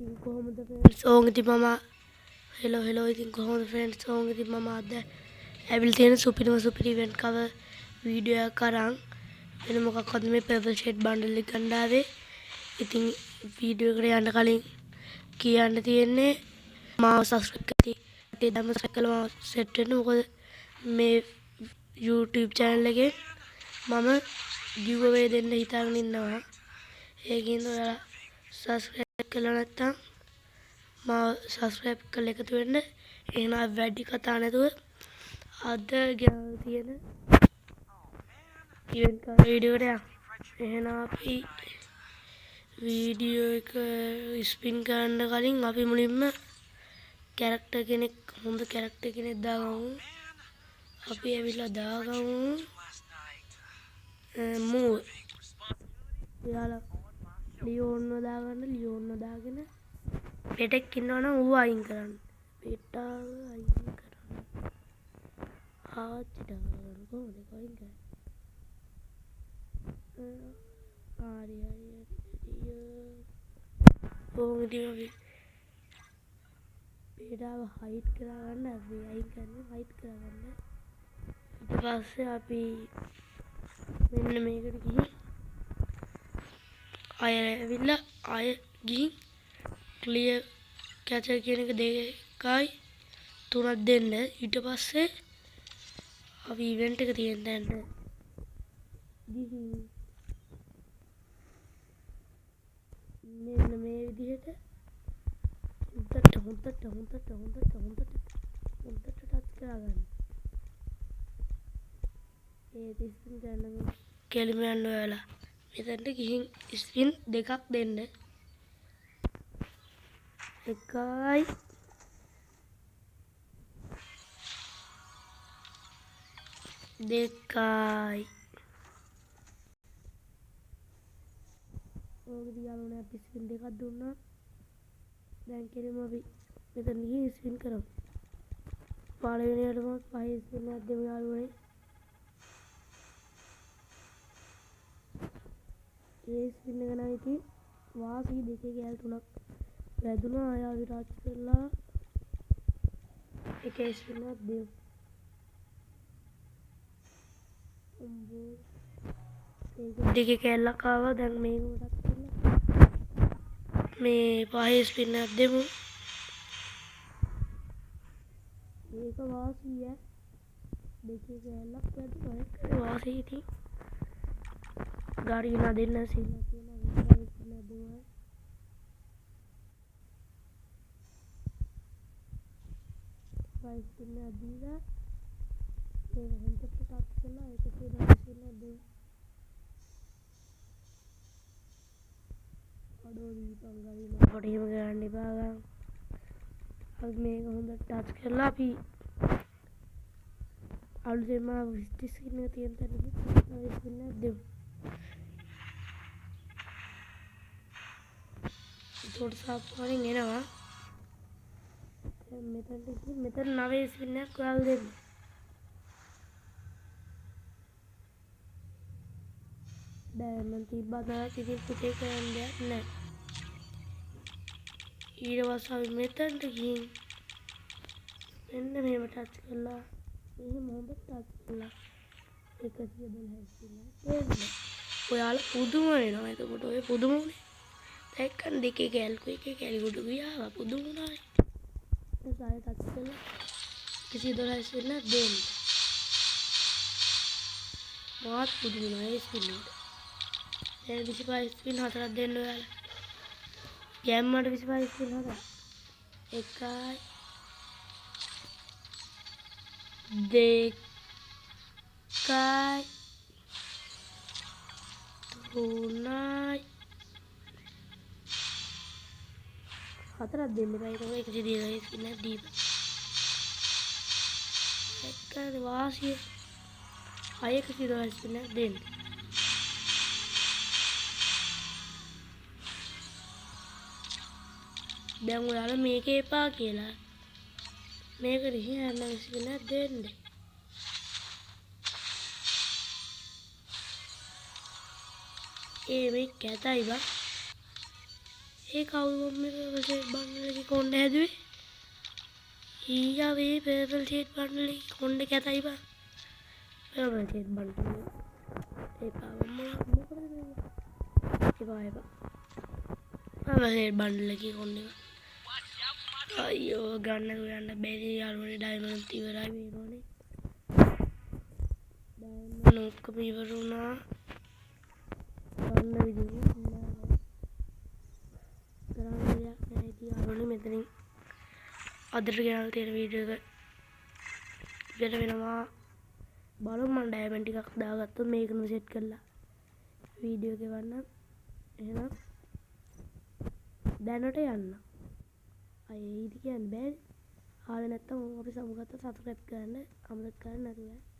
ඉතින් කොහොමද friends? ඕන් ඉතින් මම hello ඉතින් කොහොමද friends? ඕන් ඉතින් මම අද ඇවිල්ලා තියෙන සුපිරි event cover වීඩියෝ එකක් අරන් වෙන මොකක්වත් මේ purple shade bundle එක ගන්න ආවේ. ඉතින් වීඩියෝ එකට යන්න කලින් කියන්න තියෙන්නේ මාව subscribe කරලා දැම්ම සැකලම set වෙන්න. මොකද මේ YouTube channel එකේ මම giveaway දෙන්න හිතාගෙන ඉන්නවා. ඒකින්ද ඔයාලා subscribe කරලා නැත්නම් මාව subscribe කරලා එකතු වෙන්න. එහෙනම් වැඩි කතා නැතුව අද ගෙනල්ලා තියෙන event cover වීඩියෝ එකට යමු. එහෙනම් අපි වීඩියෝ එක ස්පින් කරන්න කලින් අපි මුලින්ම හොඳ කැරක්ටර් කෙනෙක් දාගමු. අපි ඇවිල්ලා දාගමු මූව. එයාලා ලියෝන්ව දාගෙන පෙටෙක් ඉන්නවනම් ඌව අයින් කරන්න. පෙටාව අයින් කරන්න. ආච්චි දාගන්න කොහොමද අයින් කරන්නේ? හරි. කොහොමද අපි පෙටාව හයිඩ් කරගන්න අපි අයින් කරන්නේ හයිඩ් කරගන්න. ඊට පස්සේ අපි මෙන්න මේකට ගිහින් ආය ගිහින් ක්ලියර් කැචර් කියන එක 2යි 3ක් දෙන්න. ඊට පස්සේ අපි ඉවෙන්ට් එක තියෙන තැනට ගිහින් මෙන්න මේ විදිහට හොඳට ටච් කරගන්න. ඒ ස්පින් කරන කෙලිම යන්න ඔයාලා මෙතනට ගිහින් ස්පින් 2ක් දෙන්න. 1යි 2යි. ඕක දිහාම අපි ස්පින් 2ක් දුන්නා. දැන් කෙලිම අපි මෙතන ගිහින් ස්පින් කරමු. පළවෙනියටම 5 ස්පින් එකක් දෙමු යාළුවනේ. ඒ ස්පින් එක නම් ඉතින් වාසි 2 කෑල් 3ක් වැදුනා. ආයා විරාජ් කරලා එක ස්පින් එකක් දෙමු. ඒක 2 කෑල්ලක් ආවා. දැන් මේක මතක් කරලා මේ 5 ස්පින් එකක් දෙමු. ඒක වාසිය 2 කෑල්ලක් වැදුනා. ඒක වාසිය ඉතින් गाड़ी ना देना सीना सीना ना दूंगा. प्राइस कितना दीगा ये हम तो स्टार्ट करना है तो फिर सीना दे अडोरी पंगाली ना बड़ी वगैरह निभागा. अब मैं हम तो टच करला भी आलू से मां विस्टिस किने तीन तरह इसने दे थोड़ा सा पानी ගෙනවා. මෙතන 9 ස්පින් එකක් ඔයාලා දෙන්න. ඩයමන්ඩ් තිබ්බා දාලා ඉතින් පුතේ කරන්න දෙයක් නැහැ. ඊට පස්සේ අපි මෙතනට ගිහින් මෙන්න මෙහෙම ටච් කරලා එහෙම හොඳට ටච් කරලා 112 ස්පින් එකක් දෙන්න. ඔයාලා පුදුම වෙනවා. එතකොට ඔය පුදුම උනේ දැක්කන් 2 කෑලි ගොඩ ගියා පුදුම වුණා. ඒ සාය ටච් කරලා 112 ස්පින් එකක් දෙන්න. මාත් පුදුම වුණා ඒ ස්පින් එකට. දැන් 25 ස්පින් 4ක් දෙන්න ඔයාලා. ගැම්මට 25 ස්පින් 4ක්. 1යි 2යි 3යි 4ක් දෙන්න බෑ. ඒක 112 ස්පින් එකක් දීපන්. එක්කද වාසිය අය 112 ස්පින් එකක් දෙන්න. දැන් ඔයාලා මේක එපා කියලා මේක රිහාන ස්පින් එකක් දෙන්න. මේක කැතයි බා. ඒ කවුරුම මේ පර්පල් ෂේඩ් බන්ඩල් එකේ කොණ්ඩේ හැදුවේ? ඊයා මේ පර්පල් ෂේඩ් බන්ඩල් එකේ කොණ්ඩේ කැතයි බං. පර්පල් ෂේඩ් බන්ඩල් එපා මොකටද එපා පර්පල් ෂේඩ් බන්ඩල් එකේ කොණ්ඩේ අයියෝ ගන්න බැරි යාළුවනේ ඩයමන්ඩ් ඉවරයි මේකෝනේ. ඩයමන්ඩ් ඔක්කොම ඉවර වුණා. ගන්න විදිහ නෑ. කරන්න දෙයක් නෑ ඉතින් යාළුවනේ මෙතනින් අදට ගෙනල්ලා තියෙන වීඩියෝ එක ඉවර වෙනවා. බලමු මම ඩයමන්ඩ් ටිකක් දාගත්තොත් මේකම සෙට් කරලා වීඩියෝ එක ගන්න. එහෙනම් දැනට යන්න. අය ඉදි කියන්න බෑ. ආවේ නැත්තම් අපි සමුගත්ත සබ්ස්ක්‍රයිබ් කරන්න අමතක කරන්න නැතුව.